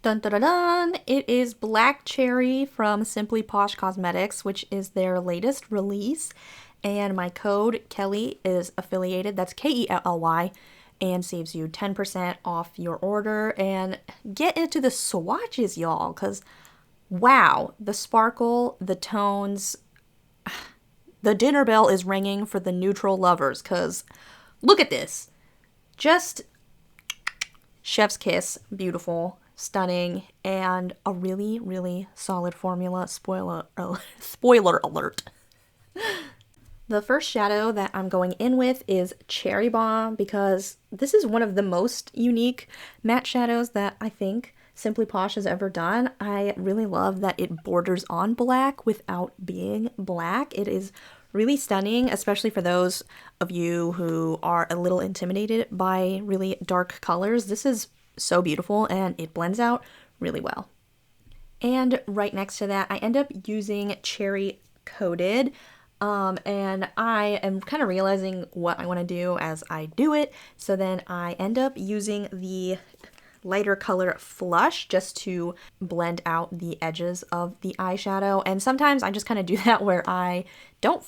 Dun dun dun dun! It is Black Cherry from Simply Posh Cosmetics, which is their latest release. And my code Kelly is affiliated. That's Kelly, and saves you 10% off your order. And get into the swatches, y'all, because wow, the sparkle, the tones, the dinner bell is ringing for the neutral lovers. Because look at this. Just chef's kiss, beautiful, stunning, and a really, really solid formula. Spoiler alert. The first shadow that I'm going in with is Cherry Bomb because this is one of the most unique matte shadows that I think Simply Posh has ever done. I really love that it borders on black without being black. It is really stunning, especially for those of you who are a little intimidated by really dark colors. This is so beautiful and it blends out really well. And right next to that, I end up using Cherry Coated. And I am kind of realizing what I want to do as I do it. So then I end up using the lighter color Flush just to blend out the edges of the eyeshadow. And sometimes I just kind of do that where I don't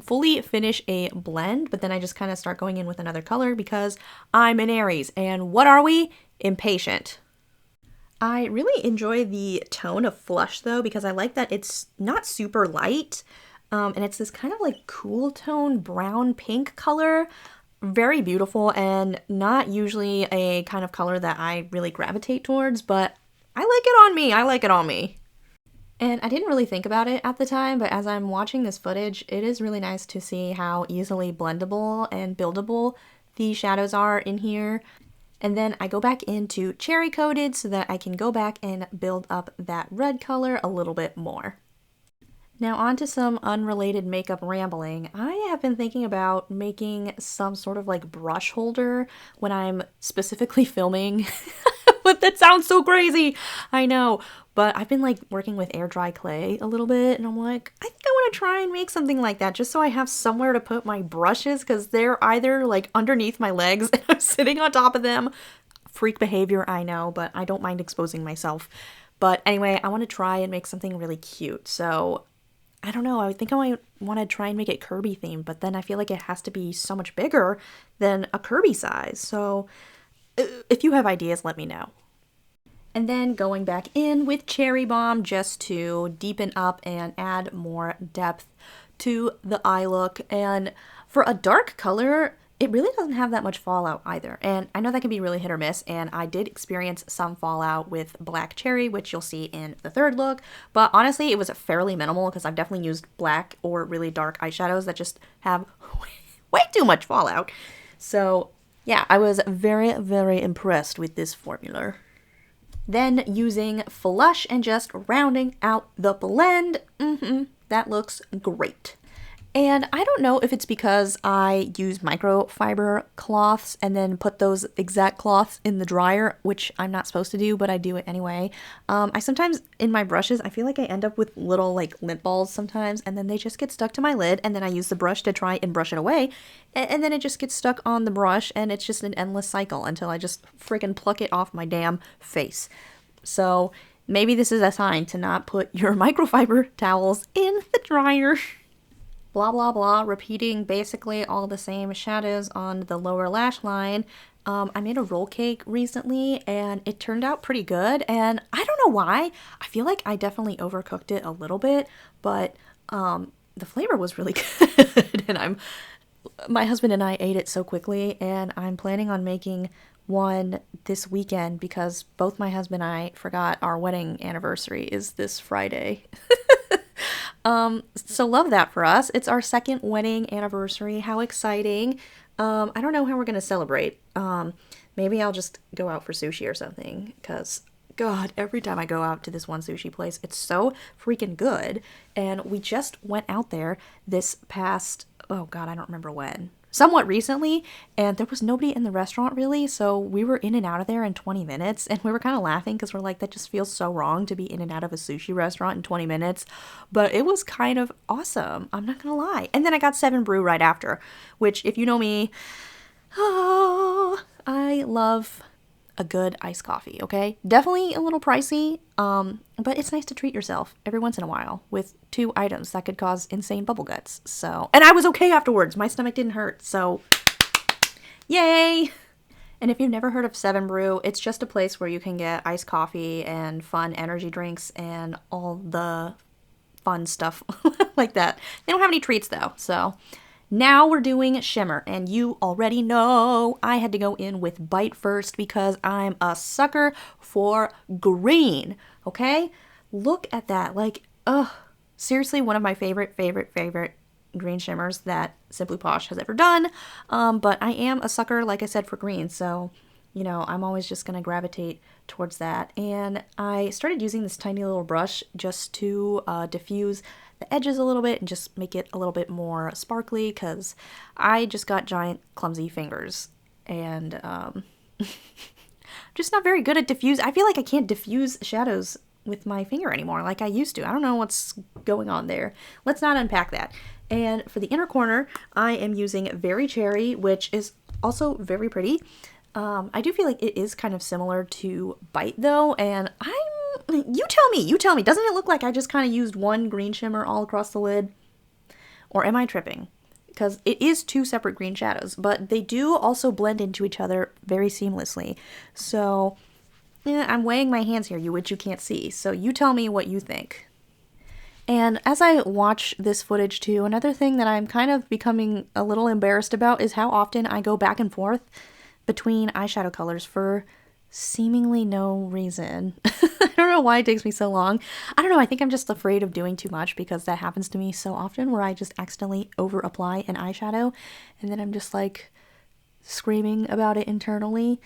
fully finish a blend, but then I just kind of start going in with another color because I'm an Aries. And what are we? Impatient. I really enjoy the tone of Flush though because I like that it's not super light. And it's this kind of like cool tone brown pink color. Very beautiful and not usually a kind of color that I really gravitate towards, but I like it on me. I like it on me. And I didn't really think about it at the time, but as I'm watching this footage, it is really nice to see how easily blendable and buildable the shadows are in here. And then I go back into Cherry Coated so that I can go back and build up that red color a little bit more. Now on to some unrelated makeup rambling. I have been thinking about making some sort of like brush holder when I'm specifically filming. But that sounds so crazy. I know. But I've been like working with air dry clay a little bit and I'm like, I think I want to try and make something like that just so I have somewhere to put my brushes because they're either like underneath my legs and I'm sitting on top of them. Freak behavior, I know, but I don't mind exposing myself. But anyway, I want to try and make something really cute. So I don't know, I think I might want to try and make it Kirby themed, but then I feel like it has to be so much bigger than a Kirby size. So if you have ideas, let me know. And then going back in with Cherry Bomb just to deepen up and add more depth to the eye look. And for a dark color, it really doesn't have that much fallout either. And I know that can be really hit or miss, and I did experience some fallout with Black Cherry, which you'll see in the third look. But honestly, it was fairly minimal because I've definitely used black or really dark eyeshadows that just have way too much fallout. So yeah, I was very, very impressed with this formula. Then using Flush and just rounding out the blend, that looks great. And I don't know if it's because I use microfiber cloths and then put those exact cloths in the dryer, which I'm not supposed to do, but I do it anyway. I sometimes, in my brushes, I feel like I end up with little like lint balls sometimes, and then they just get stuck to my lid, and then I use the brush to try and brush it away, and then it just gets stuck on the brush, and it's just an endless cycle until I just freaking pluck it off my damn face. So maybe this is a sign to not put your microfiber towels in the dryer. Blah blah blah, repeating basically all the same shadows on the lower lash line. I made a roll cake recently and it turned out pretty good, and I don't know why. I feel like I definitely overcooked it a little bit, but the flavor was really good and my husband and I ate it so quickly, and I'm planning on making one this weekend because both my husband and I forgot our wedding anniversary is this Friday. So love that for us. It's our second wedding anniversary. How exciting. I don't know how we're going to celebrate. Maybe I'll just go out for sushi or something because God, every time I go out to this one sushi place, it's so freaking good. And we just went out there this past, oh God, I don't remember when. Somewhat recently, and there was nobody in the restaurant really, so we were in and out of there in 20 minutes, and we were kind of laughing because we're like, that just feels so wrong to be in and out of a sushi restaurant in 20 minutes, but it was kind of awesome, I'm not gonna lie. And then I got 7 Brew right after, which if you know me, oh, I love a good iced coffee, okay? Definitely a little pricey, but it's nice to treat yourself every once in a while with 2 items that could cause insane bubble guts. So, and I was okay afterwards. My stomach didn't hurt, so yay! And if you've never heard of 7 Brew, it's just a place where you can get iced coffee and fun energy drinks and all the fun stuff like that. They don't have any treats though, so now we're doing shimmer, and you already know I had to go in with Bite first because I'm a sucker for green, okay? Look at that, like, ugh, seriously one of my favorite green shimmers that Simply Posh has ever done, but I am a sucker, like I said, for green, so, you know, I'm always just gonna gravitate towards that. And I started using this tiny little brush just to diffuse the edges a little bit and just make it a little bit more sparkly because I just got giant clumsy fingers and just not very good at diffuse. I feel like I can't diffuse shadows with my finger anymore like I used to. I don't know what's going on there. Let's not unpack that. And for the inner corner, I am using Very Cherry, which is also very pretty. I do feel like it is kind of similar to Bite though, and you tell me, doesn't it look like I just kind of used one green shimmer all across the lid? Or am I tripping? Because it is 2 separate green shadows, but they do also blend into each other very seamlessly. So, yeah, I'm weighing my hands here, which you can't see, so you tell me what you think. And as I watch this footage too, another thing that I'm kind of becoming a little embarrassed about is how often I go back and forth between eyeshadow colors for seemingly no reason. I don't know why it takes me so long. I don't know, I think I'm just afraid of doing too much because that happens to me so often where I just accidentally over apply an eyeshadow and then I'm just like screaming about it internally.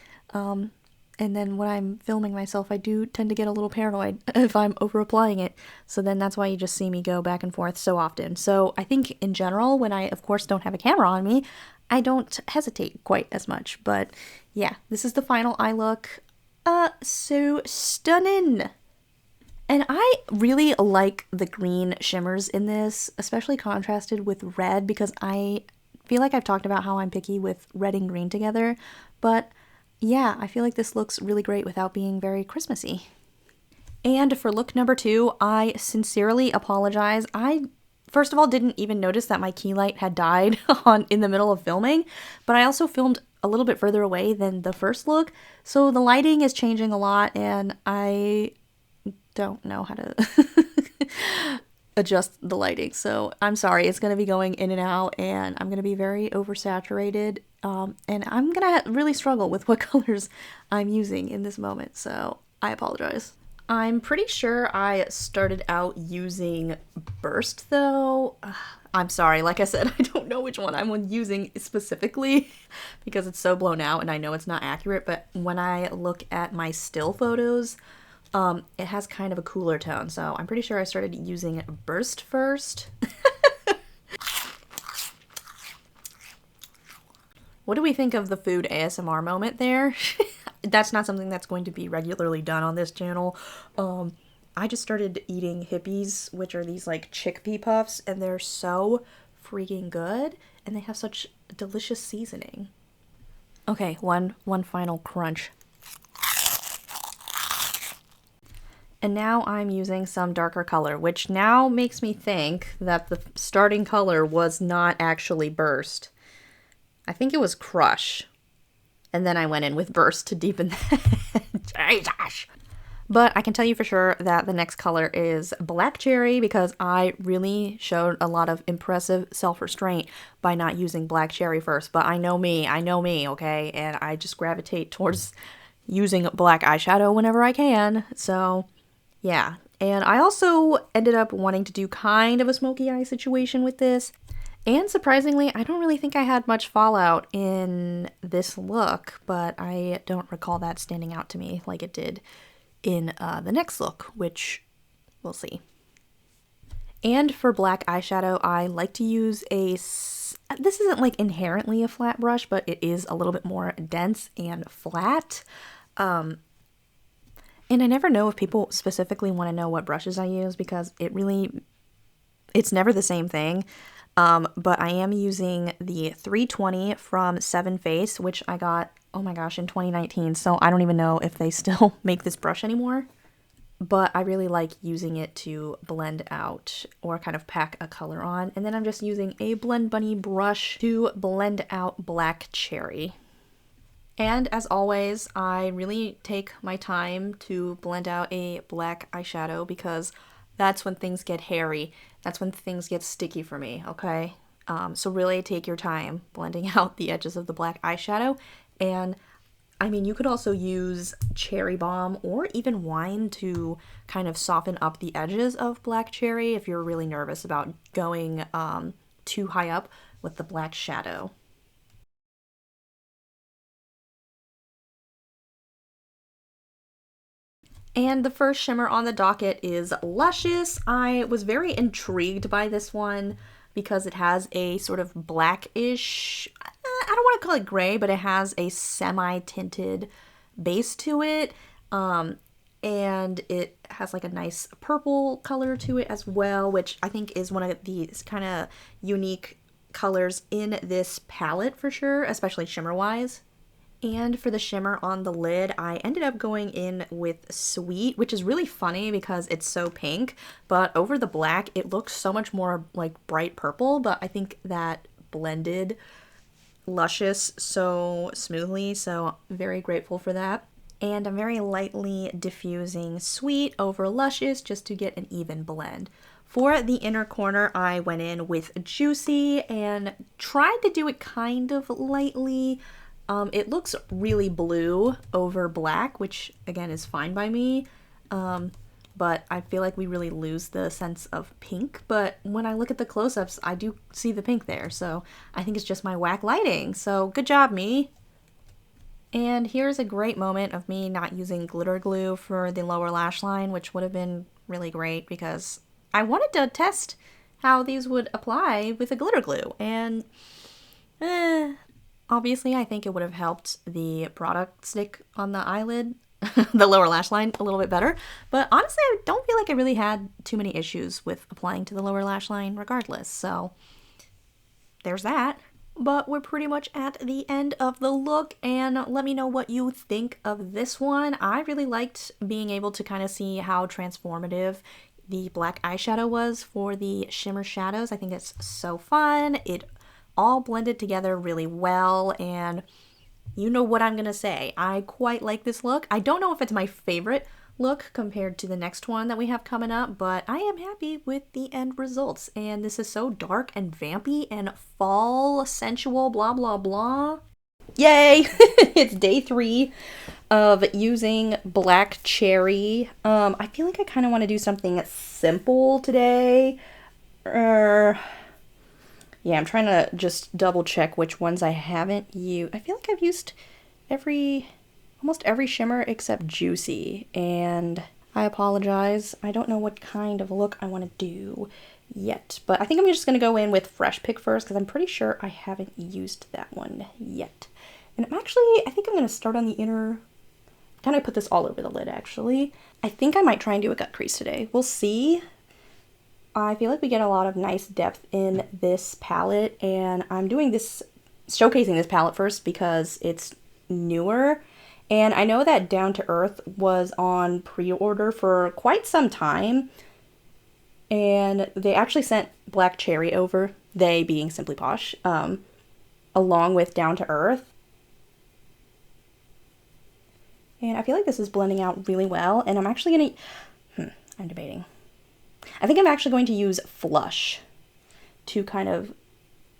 And then when I'm filming myself, I do tend to get a little paranoid if I'm over applying it. So then that's why you just see me go back and forth so often. So I think in general, when I of course don't have a camera on me, I don't hesitate quite as much, but yeah, this is the final eye look. So stunning. And I really like the green shimmers in this, especially contrasted with red, because I feel like I've talked about how I'm picky with red and green together, but yeah, I feel like this looks really great without being very Christmassy. And for look number 2, I sincerely apologize. I first of all didn't even notice that my key light had died in the middle of filming, but I also filmed a little bit further away than the first look, so the lighting is changing a lot and I don't know how to adjust the lighting, so I'm sorry. It's going to be going in and out and I'm going to be very oversaturated, and I'm going to really struggle with what colors I'm using in this moment, so I apologize. I'm pretty sure I started out using Burst though. I'm sorry, like I said, I don't know which one I'm using specifically because it's so blown out and I know it's not accurate, but when I look at my still photos, it has kind of a cooler tone, so I'm pretty sure I started using Burst first. What do we think of the food ASMR moment there? That's not something that's going to be regularly done on this channel. I just started eating hippies, which are these like chickpea puffs, and they're so freaking good, and they have such delicious seasoning. Okay, one final crunch. And now I'm using some darker color, which now makes me think that the starting color was not actually Burst. I think it was Crush. And then I went in with Burst to deepen that. Jesus! But I can tell you for sure that the next color is Black Cherry because I really showed a lot of impressive self-restraint by not using Black Cherry first. But I know me, okay? And I just gravitate towards using black eyeshadow whenever I can. So, yeah. And I also ended up wanting to do kind of a smoky eye situation with this. And surprisingly, I don't really think I had much fallout in this look, but I don't recall that standing out to me like it did in the next look, which we'll see. And for black eyeshadow, I like to use this isn't like inherently a flat brush, but it is a little bit more dense and flat. And I never know if people specifically want to know what brushes I use because it's never the same thing. But I am using the 320 from 7 Face, which I got oh my gosh, in 2019, so I don't even know if they still make this brush anymore. But I really like using it to blend out or kind of pack a color on. And then I'm just using a Blend Bunny brush to blend out Black Cherry. And as always, I really take my time to blend out a black eyeshadow because that's when things get hairy. That's when things get sticky for me, okay? So really take your time blending out the edges of the black eyeshadow. And I mean, you could also use cherry balm or even wine to kind of soften up the edges of black cherry if you're really nervous about going too high up with the black shadow. And the first shimmer on the docket is Luscious. I was very intrigued by this one because it has a sort of blackish, I don't want to call it gray, but it has a semi-tinted base to it. And it has like a nice purple color to it as well, which I think is one of these kind of unique colors in this palette for sure, especially shimmer-wise. And for the shimmer on the lid, I ended up going in with Sweet, which is really funny because it's so pink, but over the black, it looks so much more like bright purple, but I think that blended Luscious so smoothly, so very grateful for that. And I'm very lightly diffusing Sweet over Luscious just to get an even blend. For the inner corner, I went in with Juicy and tried to do it kind of lightly. It looks really blue over black, which again is fine by me. But I feel like we really lose the sense of pink. But when I look at the close-ups, I do see the pink there. So I think it's just my whack lighting. So good job, me. And here's a great moment of me not using glitter glue for the lower lash line, which would have been really great because I wanted to test how these would apply with a glitter glue. And obviously, I think it would have helped the product stick on the eyelid, the lower lash line, a little bit better. But honestly, I don't feel like I really had too many issues with applying to the lower lash line regardless. So there's that. But we're pretty much at the end of the look, and let me know what you think of this one. I really liked being able to kind of see how transformative the black eyeshadow was for the shimmer shadows. I think it's so fun. It all blended together really well, and you know what I'm gonna say. I quite like this look. I don't know if it's my favorite look compared to the next one that we have coming up, but I am happy with the end results. And this is so dark and vampy and fall sensual, blah blah blah. Yay! It's day 3 of using Black Cherry. I feel like I kind of want to do something simple today. Yeah, I'm trying to just double check which ones I haven't used. I feel like I've used almost every shimmer except Juicy, and I apologize. I don't know what kind of look I want to do yet, but I think I'm just going to go in with Fresh Pick first because I'm pretty sure I haven't used that one yet. And I think I'm going to start on the inner, kind of put this all over the lid actually. I think I might try and do a gut crease today. We'll see. I feel like we get a lot of nice depth in this palette, and I'm doing this, showcasing this palette first because it's newer. And I know that Down to Earth was on pre-order for quite some time, and they actually sent Black Cherry over, they being Simply Posh, along with Down to Earth. And I feel like this is blending out really well, and I'm actually gonna, I'm debating. I think I'm actually going to use Flush to kind of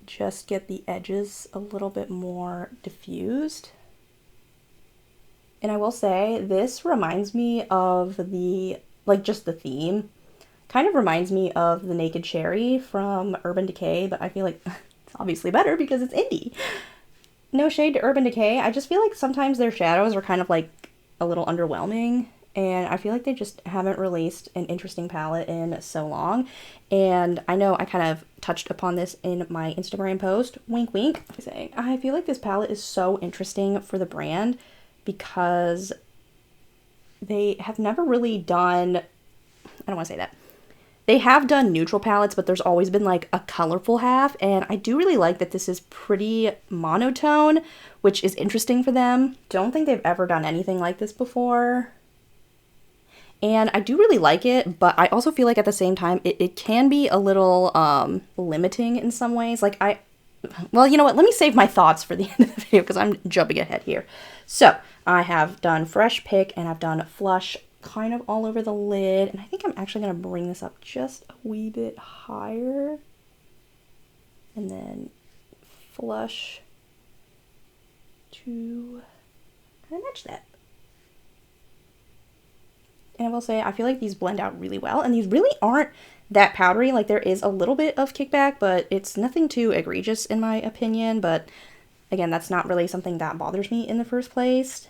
just get the edges a little bit more diffused. And I will say, this reminds me of just the theme. Kind of reminds me of the Naked Cherry from Urban Decay, but I feel like it's obviously better because it's indie. No shade to Urban Decay, I just feel like sometimes their shadows are kind of like a little underwhelming, and I feel like they just haven't released an interesting palette in so long. And I know I kind of touched upon this in my Instagram post, wink wink, saying I feel like this palette is so interesting for the brand because they have never really done, I don't want to say that. They have done neutral palettes, but there's always been like a colorful half, and I do really like that this is pretty monotone, which is interesting for them. Don't think they've ever done anything like this before. And I do really like it, but I also feel like at the same time, it can be a little limiting in some ways. Like well, you know what? Let me save my thoughts for the end of the video because I'm jumping ahead here. So I have done Fresh Pick and I've done Flush kind of all over the lid. And I think I'm actually going to bring this up just a wee bit higher. And then Flush to kind of match that. And I will say, I feel like these blend out really well. And these really aren't that powdery. Like, there is a little bit of kickback, but it's nothing too egregious in my opinion. But again, that's not really something that bothers me in the first place.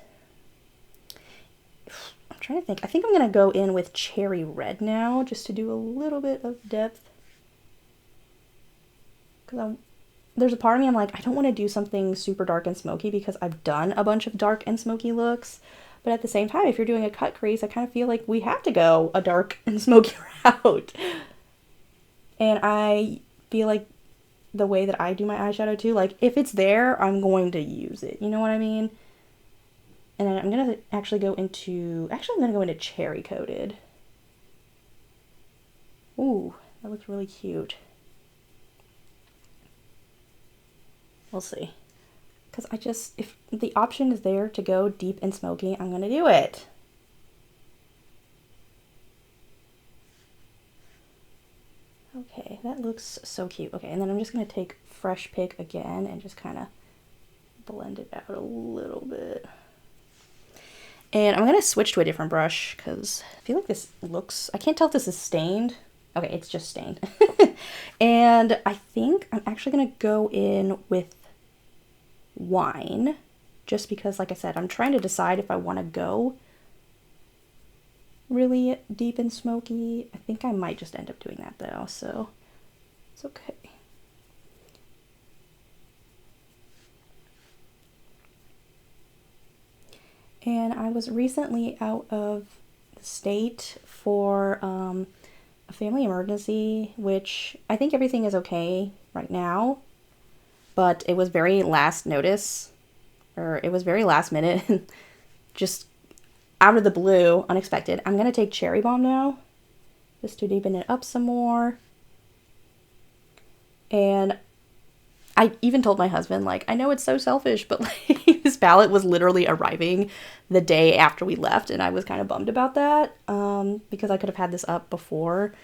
I'm trying to think. I think I'm going to go in with Cherry Red now, just to do a little bit of depth. Because there's a part of me, I'm like, I don't want to do something super dark and smoky because I've done a bunch of dark and smoky looks. But at the same time, if you're doing a cut crease, I kind of feel like we have to go a dark and smoky route. And I feel like the way that I do my eyeshadow too, like if it's there, I'm going to use it. You know what I mean? And then I'm going to actually go into Cherry Coated. Ooh, that looks really cute. We'll see. Because if the option is there to go deep and smoky, I'm going to do it. Okay, that looks so cute. Okay, and then I'm just going to take Fresh Pick again and just kind of blend it out a little bit. And I'm going to switch to a different brush because I feel like this looks, I can't tell if this is stained. Okay, it's just stained. And I think I'm actually going to go in with Wine, just because, like I said, I'm trying to decide if I want to go really deep and smoky. I think I might just end up doing that though, so it's okay. And I was recently out of the state for a family emergency, which I think everything is okay right now. But it was very last notice, or it was very last minute, just out of the blue, unexpected. I'm going to take Cherry Bomb now, just to deepen it up some more. And I even told my husband, like, I know it's so selfish, but like, this palette was literally arriving the day after we left, and I was kind of bummed about that, because I could have had this up before.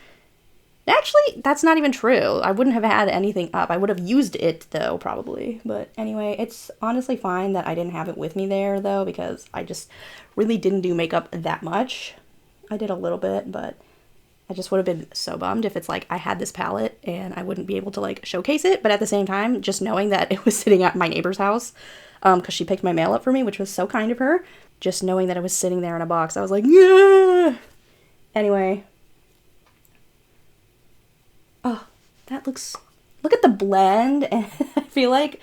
Actually, that's not even true. I wouldn't have had anything up. I would have used it, though, probably. But anyway, it's honestly fine that I didn't have it with me there, though, because I just really didn't do makeup that much. I did a little bit, but I just would have been so bummed if it's like I had this palette and I wouldn't be able to, like, showcase it. But at the same time, just knowing that it was sitting at my neighbor's house, because she picked my mail up for me, which was so kind of her. Just knowing that it was sitting there in a box, I was like, yeah! Anyway. Oh, that looks, look at the blend, and I feel like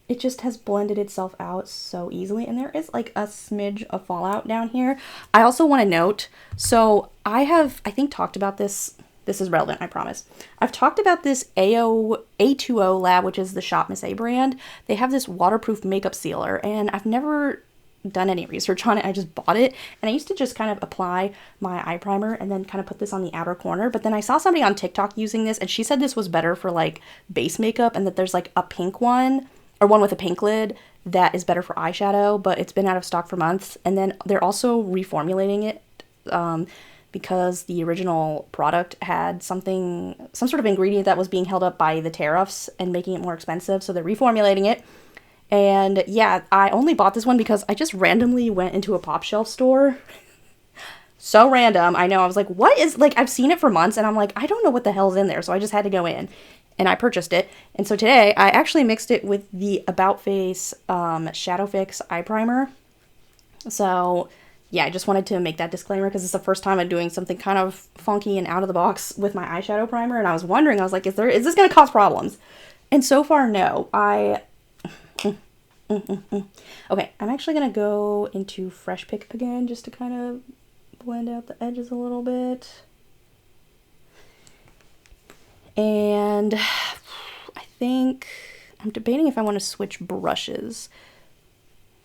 it just has blended itself out so easily, and there is like a smidge of fallout down here. I also want to note, so I think talked about this is relevant, I promise. I've talked about this A2O Lab, which is the Shop Miss A brand. They have this waterproof makeup sealer, and I've never done any research on it. I just bought it, and I used to just kind of apply my eye primer and then kind of put this on the outer corner, but then I saw somebody on TikTok using this, and she said this was better for like base makeup, and that there's like a pink one, or one with a pink lid, that is better for eyeshadow, but it's been out of stock for months. And then they're also reformulating it because the original product had some sort of ingredient that was being held up by the tariffs and making it more expensive, so they're reformulating it. And yeah, I only bought this one because I just randomly went into a pop shelf store. So random, I know. I was like, what is, like, I've seen it for months, and I'm like, I don't know what the hell's in there, so I just had to go in, and I purchased it. And so today, I actually mixed it with the About Face Shadow Fix Eye Primer. So yeah, I just wanted to make that disclaimer because it's the first time I'm doing something kind of funky and out of the box with my eyeshadow primer, and I was wondering, I was like, is this going to cause problems? And so far, no. Okay, I'm actually going to go into Fresh Pick again just to kind of blend out the edges a little bit. And I think I'm debating if I want to switch brushes.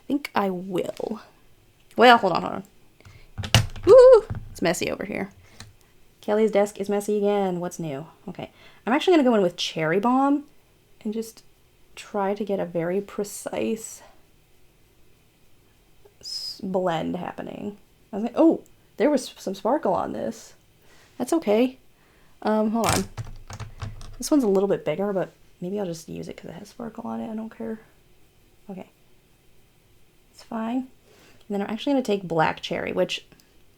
I think I will. Well, hold on. Woo! It's messy over here. Kelly's desk is messy again. What's new? Okay. I'm actually going to go in with Cherry Bomb and just try to get a very precise blend happening. I was like, oh, there was some sparkle on this. That's okay. Hold on. This one's a little bit bigger, but maybe I'll just use it because it has sparkle on it. I don't care. Okay. It's fine. And then I'm actually going to take Black Cherry, which,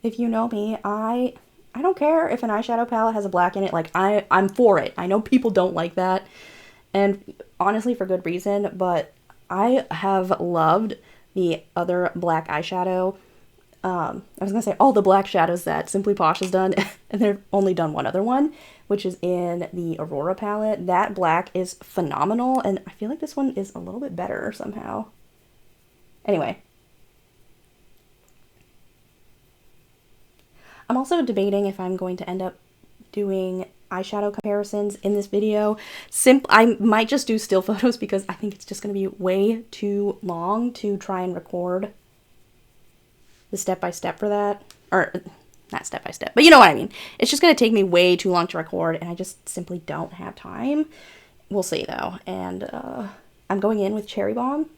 if you know me, I don't care if an eyeshadow palette has a black in it. Like, I'm for it. I know people don't like that, and honestly, for good reason, but I have loved the other black eyeshadow. I was going to say all the black shadows that Simply Posh has done, and they've only done one other one, which is in the Aurora palette. That black is phenomenal, and I feel like this one is a little bit better somehow. Anyway. I'm also debating if I'm going to end up doing eyeshadow comparisons in this video. I might just do still photos because I think it's just going to be way too long to try and record the step-by-step for that. Or, not step-by-step, but you know what I mean. It's just going to take me way too long to record, and I just simply don't have time. We'll see, though. And I'm going in with Cherry Bomb.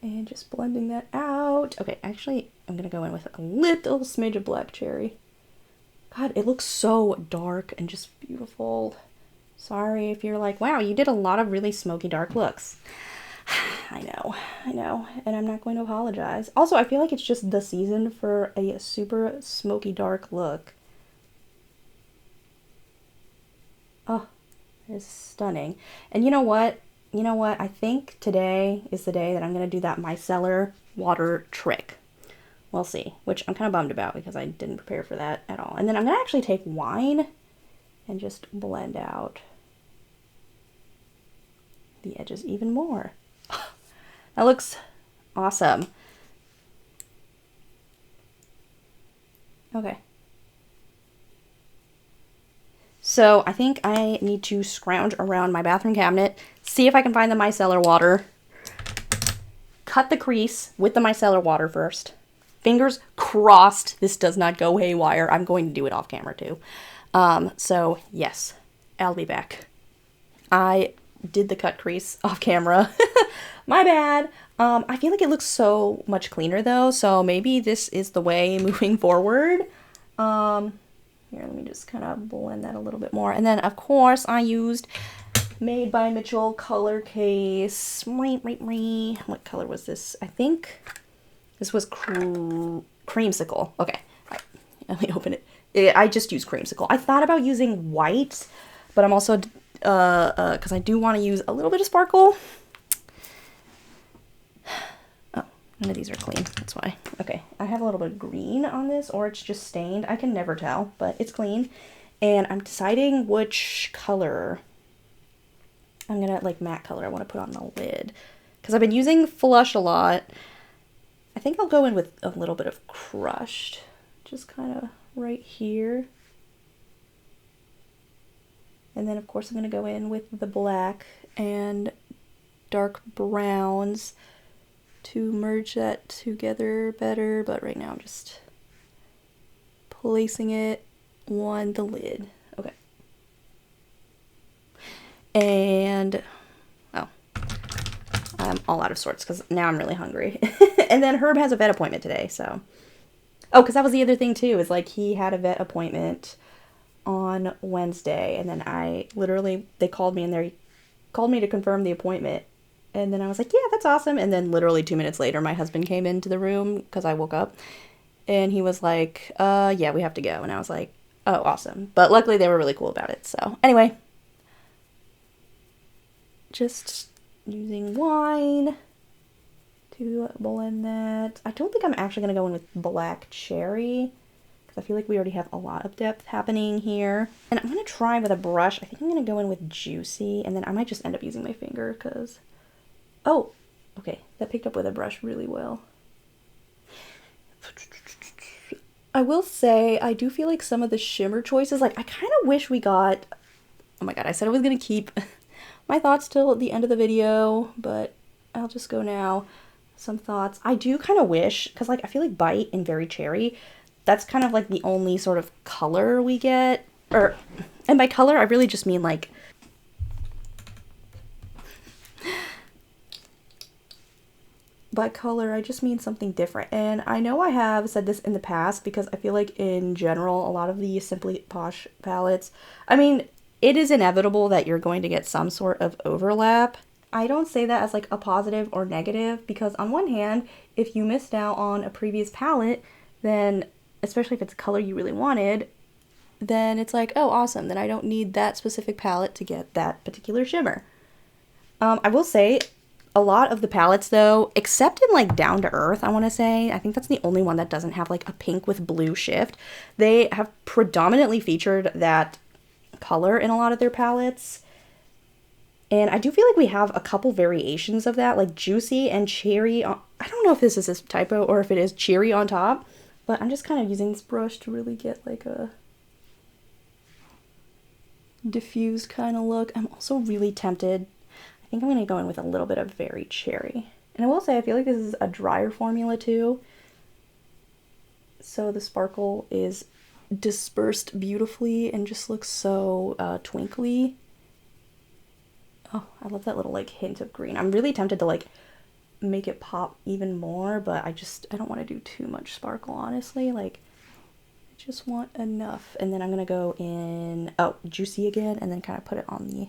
And just blending that out. Okay, actually, I'm going to go in with a little smidge of Black Cherry. God, it looks so dark and just beautiful. Sorry if you're like, wow, you did a lot of really smoky dark looks. I know, and I'm not going to apologize. Also, I feel like it's just the season for a super smoky dark look. Oh, it's stunning. And you know what? I think today is the day that I'm going to do that micellar water trick. We'll see, which I'm kind of bummed about because I didn't prepare for that at all. And then I'm going to actually take wine and just blend out the edges even more. That looks awesome. Okay. So I think I need to scrounge around my bathroom cabinet, see if I can find the micellar water, cut the crease with the micellar water first. Fingers crossed this does not go haywire. I'm going to do it off camera too. So yes, I'll be back. I did the cut crease off camera. My bad. I feel like it looks so much cleaner though, so maybe this is the way moving forward. Here, let me just kind of blend that a little bit more. And then, of course, I used Made by Mitchell color case. What color was this? I think this was creamsicle. Okay, right. Let me open it. I just used creamsicle. I thought about using white, but I'm also, because I do want to use a little bit of sparkle. None of these are clean, that's why. Okay, I have a little bit of green on this, or it's just stained. I can never tell, but it's clean. And I'm deciding which color I'm gonna, like, matte color I want to put on the lid. Because I've been using Flush a lot. I think I'll go in with a little bit of Crushed. Just kind of right here. And then, of course, I'm gonna go in with the black and dark browns to merge that together better, but right now I'm just placing it on the lid. Okay. And, oh, I'm all out of sorts because now I'm really hungry. And then Herb has a vet appointment today, so. Oh, because that was the other thing too, is like he had a vet appointment on Wednesday, and then they called me and they called me to confirm the appointment. And then I was like, yeah, that's awesome. And then literally 2 minutes later, my husband came into the room because I woke up. And he was like, yeah, we have to go. And I was like, oh, awesome. But luckily they were really cool about it. So anyway, just using wine to blend that. I don't think I'm actually going to go in with Black Cherry because I feel like we already have a lot of depth happening here. And I'm going to try with a brush. I think I'm going to go in with Juicy. And then I might just end up using my finger because... Oh, okay, that picked up with a brush really well. I will say, I do feel like some of the shimmer choices, like I kind of wish we got, oh my god, I said I was going to keep my thoughts till the end of the video, but I'll just go now. Some thoughts. I do kind of wish, because like I feel like Bite and Very Cherry, that's kind of like the only sort of color we get, and by color I really just mean like, by color I just mean something different. And I know I have said this in the past, because I feel like in general a lot of the Simply Posh palettes, I mean, it is inevitable that you're going to get some sort of overlap. I don't say that as like a positive or negative, because on one hand, if you missed out on a previous palette, then especially if it's a color you really wanted, then it's like, oh awesome, then I don't need that specific palette to get that particular shimmer. I will say a lot of the palettes though, except in like Down to Earth, I want to say, I think that's the only one that doesn't have like a pink with blue shift, they have predominantly featured that color in a lot of their palettes. And I do feel like we have a couple variations of that, like Juicy and Cherry on, I don't know if this is a typo or if it is Cherry on top, but I'm just kind of using this brush to really get like a diffused kind of look. I'm also really tempted, I think I'm going to go in with a little bit of Very Cherry. And I will say, I feel like this is a drier formula too, so the sparkle is dispersed beautifully and just looks so twinkly. Oh, I love that little like hint of green. I'm really tempted to like make it pop even more, but I don't want to do too much sparkle, honestly. Like, I just want enough. And then I'm gonna go in, oh, Juicy again, and then kind of put it on the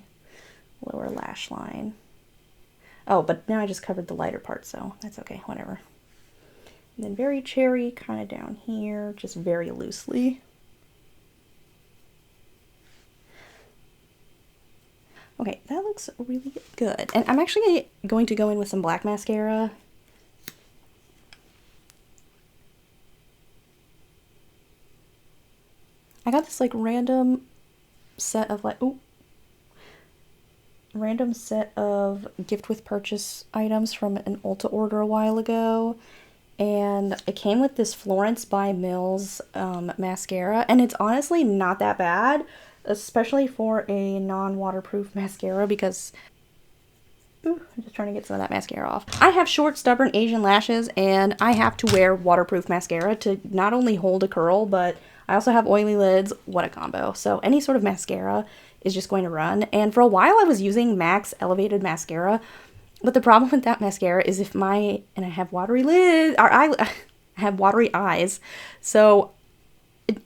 lower lash line. Oh, but now I just covered the lighter part, so that's okay, whatever. And then Very Cherry kind of down here, just very loosely. Okay, that looks really good. And I'm actually going to go in with some black mascara. I got this like random set of like, ooh, random set of gift with purchase items from an Ulta order a while ago. And it came with this Florence by Mills mascara. And it's honestly not that bad, especially for a non-waterproof mascara, because ooh, I'm just trying to get some of that mascara off. I have short, stubborn Asian lashes, and I have to wear waterproof mascara to not only hold a curl, but I also have oily lids. What a combo. So any sort of mascara is just going to run. And for a while I was using MAC's Elevated Mascara, but the problem with that mascara is if and I have watery lids, or I have watery eyes, so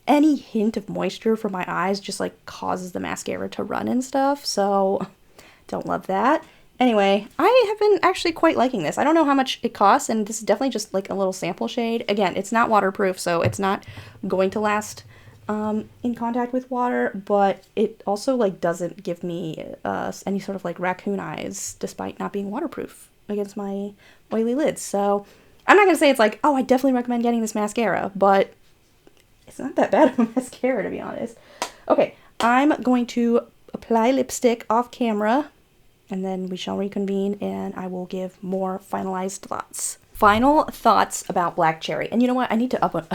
any hint of moisture from my eyes just like causes the mascara to run and stuff, so don't love that. Anyway, I have been actually quite liking this. I don't know how much it costs, and this is definitely just like a little sample shade. Again, it's not waterproof, so it's not going to last in contact with water, but it also like doesn't give me any sort of like raccoon eyes, despite not being waterproof against my oily lids. So I'm not gonna say it's like, oh, I definitely recommend getting this mascara, but it's not that bad of a mascara, to be honest. Okay, I'm going to apply lipstick off camera, and then we shall reconvene, and I will give more finalized thoughts. Final thoughts about Black Cherry. And you know what? I need to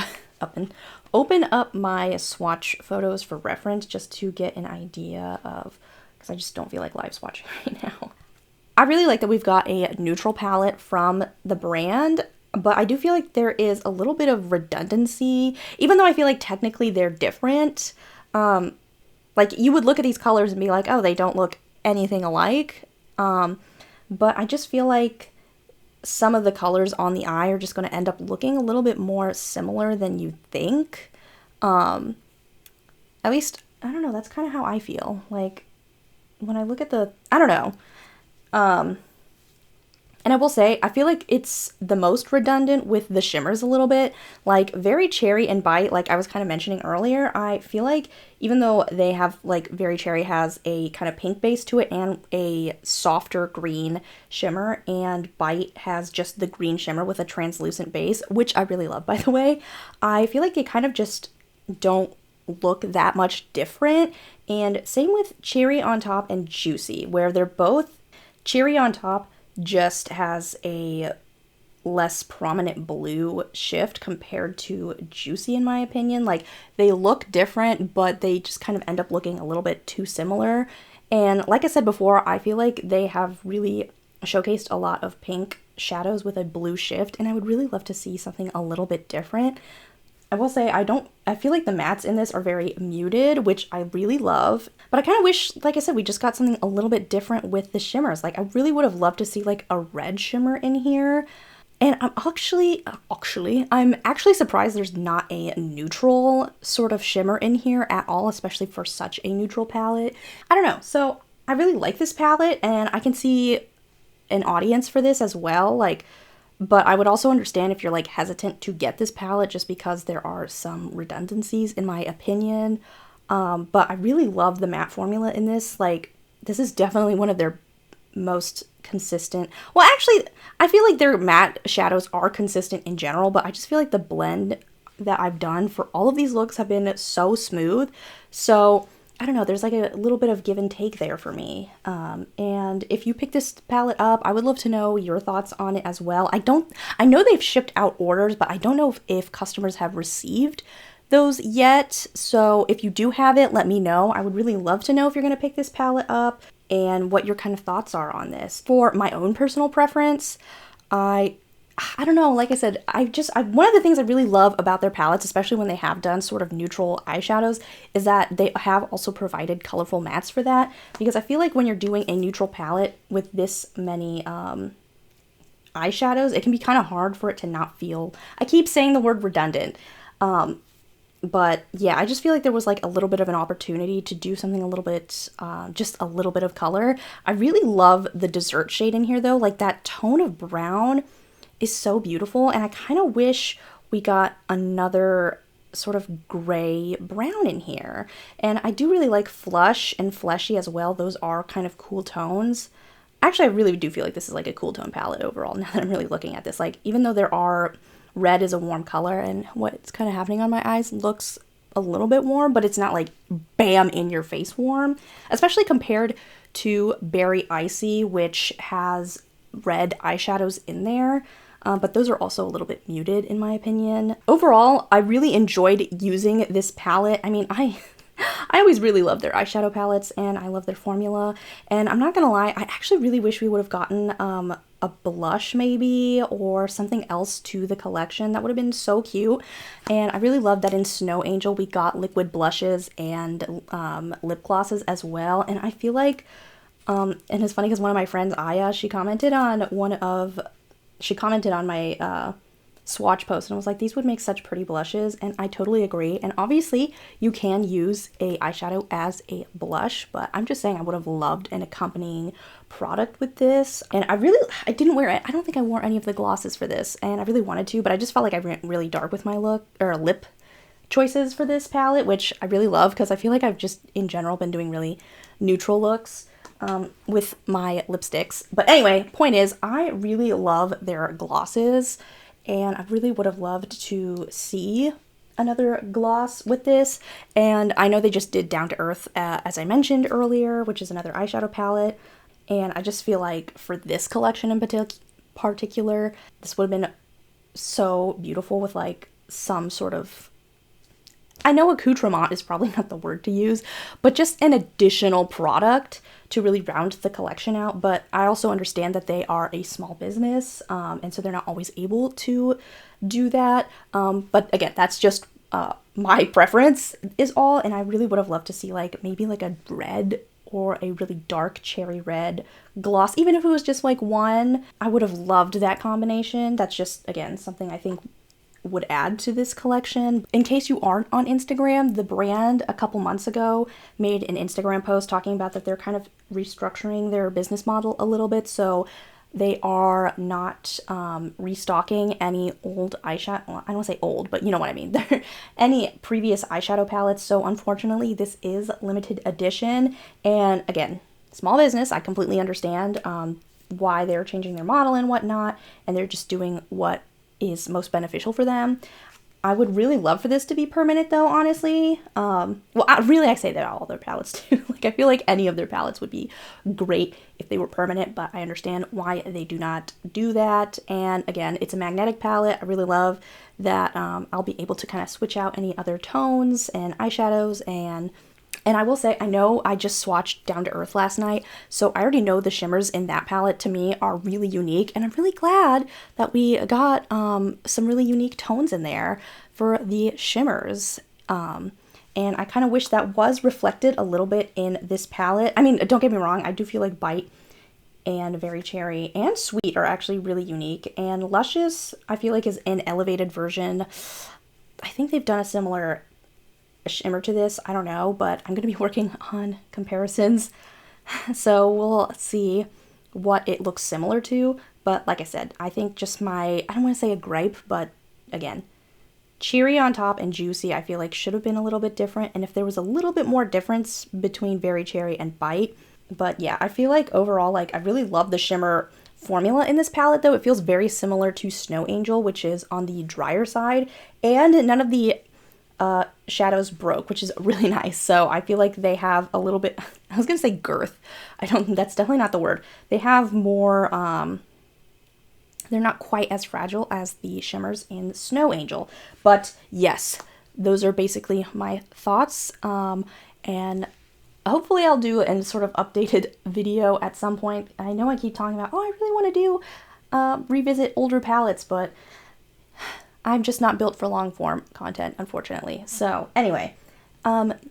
open up my swatch photos for reference, just to get an idea of, because I just don't feel like live swatching right now. I really like that we've got a neutral palette from the brand, but I do feel like there is a little bit of redundancy, even though I feel like technically they're different. Like, you would look at these colors and be like, oh, they don't look anything alike. But I just feel like some of the colors on the eye are just going to end up looking a little bit more similar than you think. At least, I don't know, that's kind of how I feel. Like, when I look at I don't know. And I will say, I feel like it's the most redundant with the shimmers a little bit. Like, Very Cherry and Bite, like I was kind of mentioning earlier, I feel like even though they have, like, Very Cherry has a kind of pink base to it and a softer green shimmer, and Bite has just the green shimmer with a translucent base, which I really love, by the way, I feel like they kind of just don't look that much different. And same with Cherry on Top and Juicy, where they're both Cherry on Top just has a less prominent blue shift compared to Juicy, in my opinion. Like, they look different, but they just kind of end up looking a little bit too similar. And like I said before, I feel like they have really showcased a lot of pink shadows with a blue shift, and I would really love to see something a little bit different. I will say I feel like the mattes in this are very muted, which I really love, but I kind of wish, like I said, we just got something a little bit different with the shimmers. Like, I really would have loved to see like a red shimmer in here. And I'm actually surprised there's not a neutral sort of shimmer in here at all, especially for such a neutral palette. I don't know. So I really like this palette, and I can see an audience for this as well. Like, but I would also understand if you're like hesitant to get this palette just because there are some redundancies in my opinion. But I really love the matte formula in this. Like, this is definitely one of their most consistent. Well, actually, I feel like their matte shadows are consistent in general, but I just feel like the blend that I've done for all of these looks have been so smooth. So I don't know, there's like a little bit of give and take there for me. And if you pick this palette up, I would love to know your thoughts on it as well. I know they've shipped out orders, but I don't know if customers have received those yet. So if you do have it, let me know. I would really love to know if you're going to pick this palette up and what your kind of thoughts are on this. For my own personal preference, I don't know, like I said, one of the things I really love about their palettes, especially when they have done sort of neutral eyeshadows, is that they have also provided colorful mattes for that. Because I feel like when you're doing a neutral palette with this many eyeshadows, it can be kind of hard for it to not feel, I keep saying the word redundant, but yeah, I just feel like there was like a little bit of an opportunity to do something a little bit, just a little bit of color. I really love the dessert shade in here though, like that tone of brown is so beautiful, and I kind of wish we got another sort of gray brown in here. And I do really like Flush and Fleshy as well. Those are kind of cool tones. Actually, I really do feel like this is like a cool tone palette overall now that I'm really looking at this. Like, even though red is a warm color and what's kind of happening on my eyes looks a little bit warm, but it's not like bam in your face warm, especially compared to Berry Icy, which has red eyeshadows in there. But those are also a little bit muted in my opinion. Overall, I really enjoyed using this palette. I mean, I always really love their eyeshadow palettes, and I love their formula. And I'm not gonna lie, I actually really wish we would have gotten a blush maybe, or something else to the collection. That would have been so cute. And I really love that in Snow Angel we got liquid blushes and lip glosses as well. And I feel like, and it's funny because one of my friends, Aya, she commented on my swatch post and was like, these would make such pretty blushes, and I totally agree. And obviously you can use a eyeshadow as a blush, but I'm just saying I would have loved an accompanying product with this. And I didn't wear it. I don't think I wore any of the glosses for this, and I really wanted to, but I just felt like I went really dark with my lip choices for this palette, which I really love because I feel like I've just in general been doing really neutral looks with my lipsticks. But anyway, point is, I really love their glosses, and I really would have loved to see another gloss with this. And I know they just did Down to Earth, as I mentioned earlier, which is another eyeshadow palette, and I just feel like for this collection in particular, this would have been so beautiful with like some sort of, I know accoutrement is probably not the word to use, but just an additional product to really round the collection out. But I also understand that they are a small business, and so they're not always able to do that. But again, that's just my preference is all, and I really would have loved to see like maybe like a red or a really dark cherry red gloss. Even if it was just like one, I would have loved that combination. That's just, again, something I think would add to this collection. In case you aren't on Instagram, the brand a couple months ago made an Instagram post talking about that they're kind of restructuring their business model a little bit, so they are not restocking any old eyeshadow, well, I don't want to say old, but you know what I mean, any previous eyeshadow palettes. So unfortunately this is limited edition, and again, small business, I completely understand why they're changing their model and whatnot, and they're just doing what is most beneficial for them. I would really love for this to be permanent though, honestly. Well, I say that all their palettes too. Like, I feel like any of their palettes would be great if they were permanent, but I understand why they do not do that. And again, it's a magnetic palette. I really love that I'll be able to kind of switch out any other tones and eyeshadows. And I will say, I know I just swatched Down to Earth last night, so I already know the shimmers in that palette to me are really unique, and I'm really glad that we got some really unique tones in there for the shimmers. And I kind of wish that was reflected a little bit in this palette. I mean, don't get me wrong, I do feel like Bite and Very Cherry and Sweet are actually really unique, and Luscious, I feel like, is an elevated version. I think they've done a similar shimmer to this, I don't know, but I'm gonna be working on comparisons, so we'll see what it looks similar to. But like I said, I think just I don't want to say a gripe, but again, Cheery on top and Juicy I feel like should have been a little bit different, and if there was a little bit more difference between Very Cherry and Bite. But yeah, I feel like overall, like, I really love the shimmer formula in this palette though. It feels very similar to Snow Angel, which is on the drier side, and none of the shadows broke, which is really nice. So I feel like they have a little bit, I was gonna say girth, that's definitely not the word. They have more, they're not quite as fragile as the shimmers in Snow Angel. But yes, those are basically my thoughts, and hopefully I'll do a sort of updated video at some point. I know I keep talking about, oh, I really want to do revisit older palettes, but I'm just not built for long form content, unfortunately. So anyway,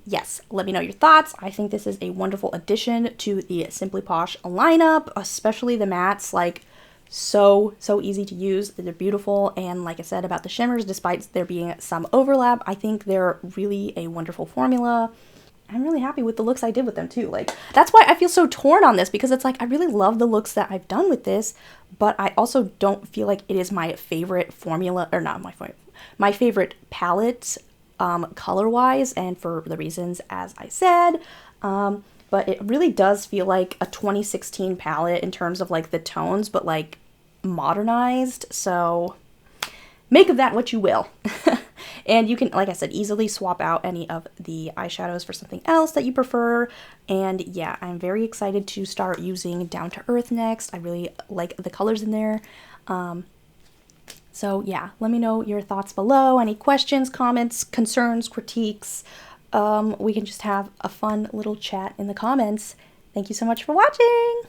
yes, let me know your thoughts. I think this is a wonderful addition to the Simply Posh lineup, especially the mattes. Like, so easy to use. They're beautiful, and like I said about the shimmers, despite there being some overlap, I think they're really a wonderful formula. I'm really happy with the looks I did with them too. Like, that's why I feel so torn on this, because it's like, I really love the looks that I've done with this, but I also don't feel like it is my favorite formula, or not my favorite palette, color-wise, and for the reasons as I said. But it really does feel like a 2016 palette in terms of like the tones, but like modernized. So make of that what you will. And you can, like I said, easily swap out any of the eyeshadows for something else that you prefer. And yeah, I'm very excited to start using Down to Earth next. I really like the colors in there. So yeah, let me know your thoughts below. Any questions, comments, concerns, critiques. We can just have a fun little chat in the comments. Thank you so much for watching!